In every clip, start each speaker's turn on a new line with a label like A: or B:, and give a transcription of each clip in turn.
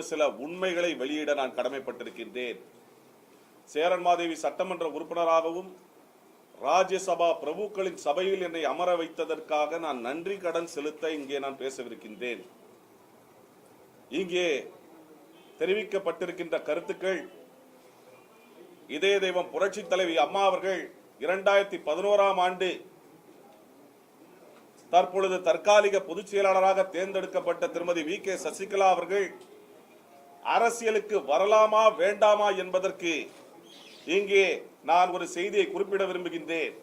A: ஒரு சில உண்மைகளை வெளியிட நான் கடமைப்பட்டிருக்கின்றேன். சேரன்மாதேவி சட்டமன்ற உறுப்பினராகவும் ராஜ்யசபா பிரபுக்களின் சபையில் என்னை அமர வைத்ததற்காக நான் நன்றி கடன் செலுத்த இங்கே நான் பேசவிருக்கின்றேன். இங்கே தெரிவிக்கப்பட்டிருக்கின்ற கருத்துக்கள் இதய தெய்வம் புரட்சி தலைவி அம்மா அவர்கள் 2011ஆம் ஆண்டு தற்பொழுது தற்காலிக பொதுச் செயலாளராக தேர்ந்தெடுக்கப்பட்ட திருமதி வி கே சசிகலா அவர்கள் அரசியலுக்கு வரலாமா வேண்டாமா என்பதற்கு இங்கே நான் ஒரு செய்தியை குறிப்பிட விரும்புகின்றேன்.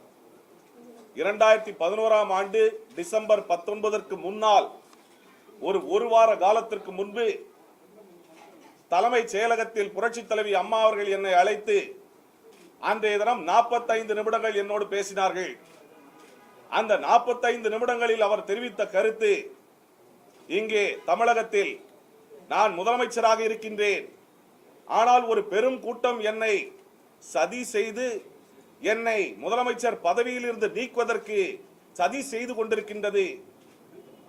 A: 2011ஆம் ஆண்டு டிசம்பர் 19ற்கு முன்னால் ஒரு வார காலத்திற்கு முன்பு தலைமைச் செயலகத்தில் புரட்சி தலைவி அம்மா அவர்கள் என்னை அழைத்து அன்றைய தினம் 45 நிமிடங்கள் என்னோடு பேசினார்கள். அந்த 45 நிமிடங்களில் அவர் தெரிவித்த கருத்து, இங்கே தமிழகத்தில் நான் முதலமைச்சராக இருக்கின்றேன், ஆனால் ஒரு பெரும் கூட்டம் என்னை சதி செய்து என்னை முதலமைச்சர் பதவியில் இருந்து நீக்குவதற்கு சதி செய்து கொண்டிருக்கின்றது,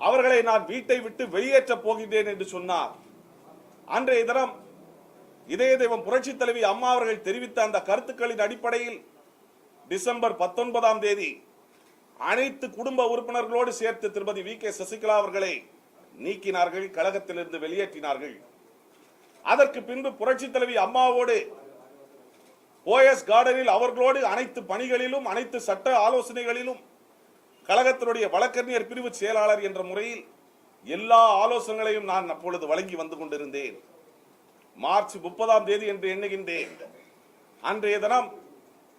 A: அவர்களை நான் வீட்டை விட்டு வெளியேற்றப் போகின்றேன் என்று சொன்னார். அன்றைய தினம் இதய தெய்வம் புரட்சி தலைவி அம்மா அவர்கள் தெரிவித்த அந்த கருத்துக்களின் அடிப்படையில் டிசம்பர் 19ஆம் தேதி அனைத்து குடும்ப உறுப்பினர்களோடு சேர்த்து திருமதி வி கே சசிகலா அவர்களை நீக்கினார்கள், கழகத்திலிருந்து வெளியேற்றினார்கள். அதற்கு பின்பு புரட்சி தலைவி அம்மாவோடு போயஸ் கார்டனில் அவர்களோடு அனைத்து பணிகளிலும் அனைத்து சட்ட ஆலோசனைகளிலும் கழகத்தினுடைய வழக்கறிஞர் பிரிவு செயலாளர் என்ற முறையில் எல்லா ஆலோசனைகளையும் நான் அப்பொழுது வழங்கி வந்து கொண்டிருந்தேன். மார்ச் 30ஆம் தேதி என்று எண்ணுகின்றேன். அன்றைய தினம்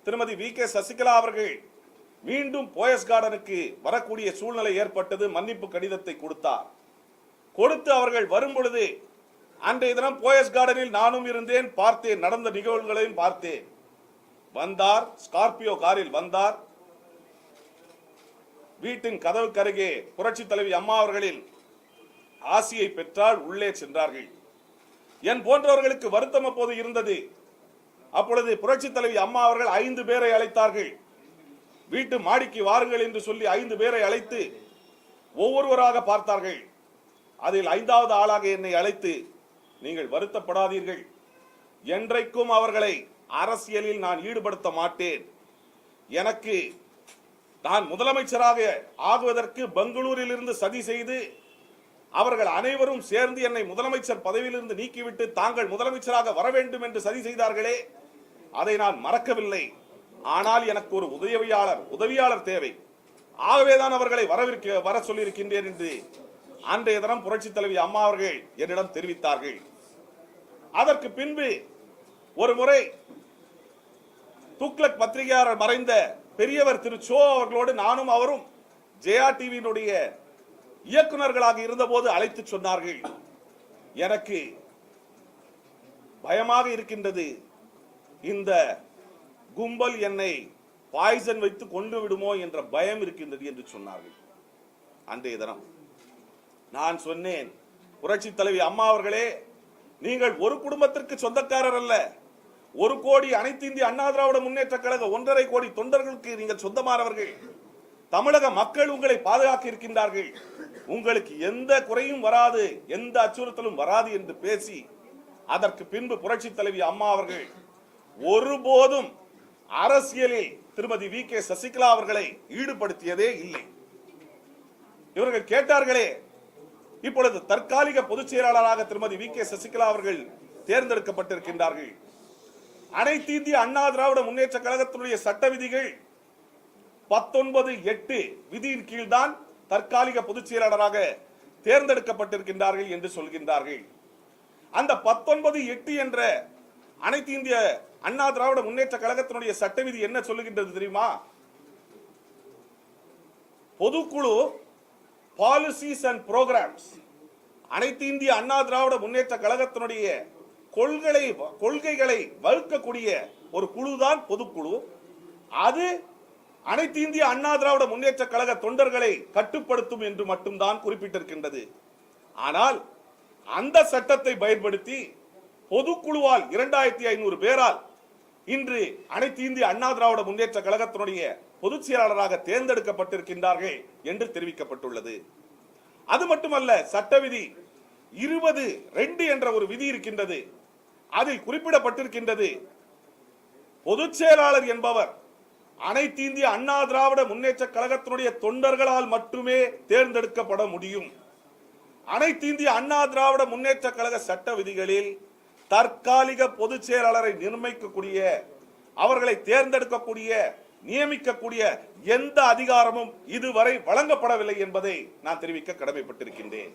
A: திருமதி வி கே சசிகலா அவர்கள் மீண்டும் போயஸ் கார்டனுக்கு வரக்கூடிய சூழ்நிலை ஏற்பட்டது. மன்னிப்பு கடிதத்தை கொடுத்து அவர்கள் வரும் பொழுது அன்றைய தினம் போயஸ் கார்டனில் நானும் இருந்தேன், பார்த்தேன், நடந்த நிகழ்வுகளையும் பார்த்தேன். வந்தார், ஸ்கார்பியோ காரில் வந்தார், வீட்டின் கதவுக்கு அருகே புரட்சி தலைவி அம்மா அவர்களின் ஆசியை பெற்றால் உள்ளே சென்றார்கள். என் போன்றவர்களுக்கு வருத்தம் அப்போது இருந்தது. அப்பொழுது புரட்சி தலைவி அம்மா அவர்கள் 5 பேரை அழைத்தார்கள். வீட்டு மாடிக்கு வாருங்கள் என்று சொல்லி 5 பேரை அழைத்து ஒவ்வொருவராக பார்த்தார்கள். அதில் 5வது ஆளாக என்னை அழைத்து, நீங்கள் வருத்தப்படாதீர்கள், என்றைக்கும் அவர்களை அரசியலில் நான் ஈடுபடுத்த மாட்டேன், எனக்கு நான் முதலமைச்சராக ஆகுவதற்கு பெங்களூரில் இருந்து சதி செய்து அவர்கள் அனைவரும் சேர்ந்து என்னை முதலமைச்சர் பதவியிலிருந்து நீக்கிவிட்டு தாங்கள் முதலமைச்சராக வர வேண்டும் என்று சதி செய்தார்களே, அதை நான் மறக்கவில்லை. ஆனால் எனக்கு ஒரு உதவியாளர் தேவை, ஆகவேதான் அவர்களை வர சொல்லியிருக்கின்றேன் என்று அன்றைய தினம் புரட்சி தலைவி அம்மா அவர்கள் என்னிடம் தெரிவித்தார்கள். அதற்கு பின்பு ஒரு முறை துக்ளக் பத்திரிகையாளர் மறைந்த பெரியவர் திரு சோ அவர்களோடு நானும் அவரும் ஜெயா டிவியினுடைய இயக்குநர்களாக இருந்தபோது அழைத்து சொன்னார்கள், எனக்கு பயமாக இருக்கின்றது, இந்த கும்பல் என்னை பாய்சன் வைத்து கொண்டு விடுமோ என்ற பயம் இருக்கின்றது என்று சொன்னார்கள். அன்றைய தினம் நான் சொன்னேன், புரட்சி தலைவி அம்மா அவர்களே, நீங்கள் ஒரு குடும்பத்திற்கு சொந்தக்காரர் அல்ல, 1 கோடி அனைத்து இந்திய அண்ணா திராவிட முன்னேற்ற கழக 1.5 கோடி தொண்டர்களுக்கு நீங்கள் சொந்தமானவர்கள். தமிழக மக்கள் உங்களை பாதுகாக்க இருக்கின்றார்கள், உங்களுக்கு எந்த குறையும் வராது, எந்த அச்சுறுத்தலும் வராது என்று பேசி அதற்கு பின்பு புரட்சி தலைவி அம்மா அவர்கள் ஒருபோதும் அரசியலில் திருமதி வி கே சசிகலா அவர்களை ஈடுபடுத்தியதே இல்லை. இவர்கள் கேட்டார்களே, இப்பொழுது தற்காலிக பொதுச் செயலாளராக திருமதி வி கே சசிகலா அவர்கள் தேர்ந்தெடுக்கப்பட்டிருக்கின்றார்கள். அனைத்து இந்திய அண்ணா திராவிட முன்னேற்ற கழகத்தினுடைய சட்ட விதிகள் 19(8) விதியின் கீழ்தான் தற்காலிக பொதுச் செயலாளராக தேர்ந்தெடுக்கப்பட்டிருக்கின்றார்கள் என்று சொல்கின்றார்கள். அந்த 19(8) என்ற அனைத்து இந்திய அண்ணா திராவிட முன்னேற்ற கழகத்தினுடைய சட்ட விதி என்ன சொல்லுகின்றது தெரியுமா? பொதுக்குழு பாலிசிஸ் அண்ட் புரோகிராம்ஸ், அனைத்து இந்திய அண்ணா திராவிட முன்னேற்ற கழகத்தினுடைய கொள்கைகளை வகுக்கக்கூடிய ஒரு குழுதான் பொதுக்குழு. அது அனைத்து இந்திய அண்ணா திராவிட முன்னேற்ற கழக தொண்டர்களை கட்டுப்படுத்தும் என்று மட்டும்தான் குறிப்பிட்டிருக்கின்றது. ஆனால் அந்த சட்டத்தை பயன்படுத்தி பொதுக்குழுவால் 2500 பேரால் இன்று அனைத்து இந்திய அண்ணா திராவிட முன்னேற்ற கழகத்தினுடைய பொதுச் செயலாளராக தேர்ந்தெடுக்கப்பட்டிருக்கின்றார்கள் என்று தெரிவிக்கப்பட்டுள்ளது. அது மட்டுமல்ல, சட்ட விதி 20(2) என்ற ஒரு விதி இருக்கின்றது. அதில் குறிப்பிடப்பட்டிருக்கின்றது, பொதுச் செயலாளர் என்பவர் அனைத்து இந்திய அண்ணா திராவிட முன்னேற்ற கழகத்தினுடைய தொண்டர்களால் மட்டுமே தேர்ந்தெடுக்கப்பட முடியும். அனைத்து இந்திய அண்ணா திராவிட முன்னேற்ற கழக சட்ட விதிகளில் தற்காலிக பொதுச் செயலாளரை நிர்ணயிக்கக்கூடிய, அவர்களை தேர்ந்தெடுக்கக்கூடிய, நியமிக்கக்கூடிய எந்த அதிகாரமும் இதுவரை வழங்கப்படவில்லை என்பதை நான் தெரிவிக்க கடமைப்பட்டிருக்கின்றேன்.